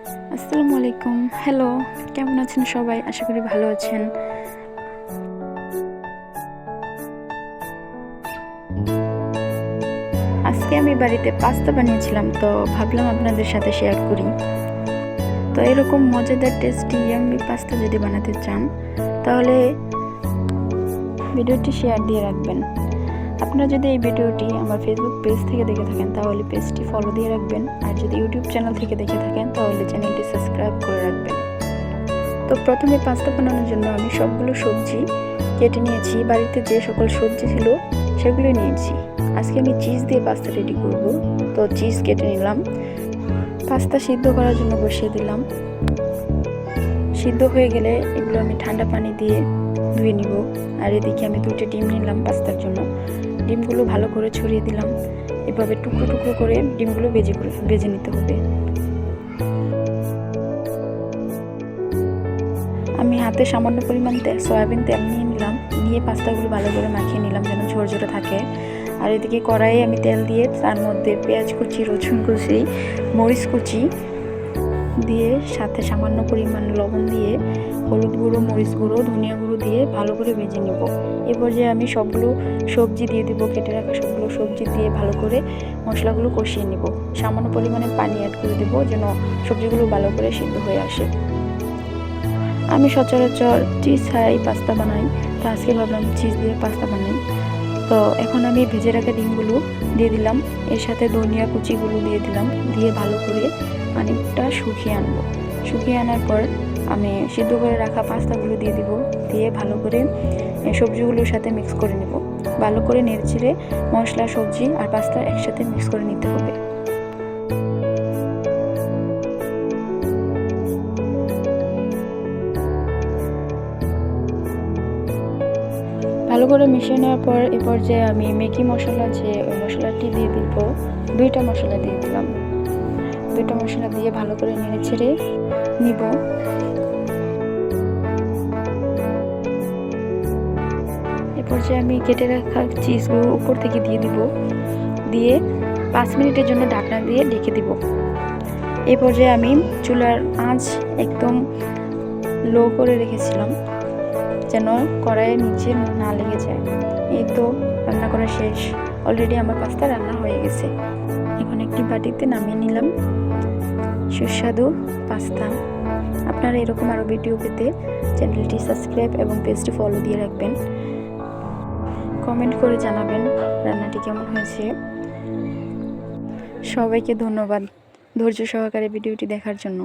আসসালামু আলাইকুম। হ্যালো, কেমন আছেন সবাই? আশা করি ভালো আছেন। আজকে আমি বাড়িতে পাস্তা বানিয়েছিলাম, তো ভাবলাম আপনাদের সাথে শেয়ার করি। তো এরকম মজাদার টেস্টি ইয়াম্মি পাস্তা যদি বানাতে চান তাহলে ভিডিওটি শেয়ার দিয়ে রাখবেন। আপনারা যদি এই ভিডিওটি আমার ফেসবুক পেজ থেকে দেখে থাকেন তাহলে পেজটি ফলো দিয়ে রাখবেন, আর যদি ইউটিউব চ্যানেল থেকে দেখে থাকেন তাহলে চ্যানেলটি সাবস্ক্রাইব করে রাখবেন। তো প্রথমে পাস্তা বানানোর জন্য আমি সবগুলো সবজি কেটে নিয়েছি। বাড়িতে যে সকল সবজি ছিল সেগুলো নিয়েছি। আজকে আমি চিজ দিয়ে পাস্তা রেডি করব, তো চিজ কেটে নিলাম। পাস্তা সিদ্ধ করার জন্য বসিয়ে দিলাম। সিদ্ধ হয়ে গেলে এগুলো আমি ঠান্ডা পানি দিয়ে ধুয়ে নিব। আর এদিকে আমি 2টি ডিম নিলাম পাস্তার জন্য। ডিমগুলো ভালো করে ছড়িয়ে দিলাম। এভাবে টুকরো টুকরো করে ডিমগুলো ভেজে নিতে হবে। আমি হাতে সামান্য পরিমাণ সয়াবিন তেল নিয়ে নিলাম, নিয়ে পাস্তাগুলো ভালো করে মাখিয়ে নিলাম যেন ঝরঝরে থাকে। আর এদিকে কড়াইয়ে আমি তেল দিয়ে তার মধ্যে পেঁয়াজ কুচি, রসুন কুচি, মরিচ কুচি দিয়ে সাথে সামান্য পরিমাণ লবণ দিয়ে হলুদ গুঁড়ো, মরিচ গুঁড়ো, ধনিয়া গুঁড়ো দিয়ে ভালো করে ভেজে নেব। এ পর্যায়ে আমি সবগুলো সবজি দিয়ে দেবো। কেটে রাখা সবগুলো সবজি দিয়ে ভালো করে মশলাগুলো কষিয়ে নেব। সামান্য পরিমাণে পানি অ্যাড করে দেবো যেন সবজিগুলো ভালো করে সিদ্ধ হয়ে আসে। আমি সচরাচর চিজ ছাড়াই পাস্তা বানাই, তো আজকে ভাবলাম চিজ দিয়ে পাস্তা বানাই। তো এখন আমি ভেজে রাখা ডিমগুলো দিয়ে দিলাম, এর সাথে ধনিয়া কুচিগুলো দিয়ে দিলাম, দিয়ে ভালো করে পানিটা শুকিয়ে আনবো। শুকিয়ে আনার পর আমি সিদ্ধ করে রাখা পাস্তাগুলো দিয়ে দিব, দিয়ে ভালো করে সবজিগুলোর সাথে মিক্স করে নেব। ভালো করে নেড়েচেড়ে মশলা, সবজি আর পাস্তা একসাথে মিক্স করে নিতে হবে। ভালো করে মিশিয়ে নেওয়ার পর এ পর্যায়ে আমি ম্যাগি মশলা, যে ওই মশলাটি দিয়ে দিব। 2টা মশলা দিয়ে দিলাম। 2টা মশলা দিয়ে ভালো করে নেড়ে ছেড়ে নিব। এ পর্যায়ে আমি কেটে রাখা চিজগুলো উপর থেকে দিয়ে দিব, দিয়ে 5 মিনিটের জন্য ঢাকনা দিয়ে ঢেকে দিব। এই পর্যায়ে আমি চুলার আঁচ একদম লো করে রেখেছিলাম যেন কড়াইয়ের নিচে না লেগে যায়। এই তো রান্না করা শেষ। অলরেডি আমার পাস্তা রান্না হয়ে গেছে। এখন একটি বাটিতে নামিয়ে নিলাম সুস্বাদু পাস্তা। আপনারা এরকম আরও ভিডিও পেতে চ্যানেলটি সাবস্ক্রাইব এবং পেজটি ফলো দিয়ে রাখবেন। কমেন্ট করে জানাবেন রান্নাটি কেমন হয়েছে। সবাইকে ধন্যবাদ ধৈর্য সহকারে ভিডিওটি দেখার জন্য।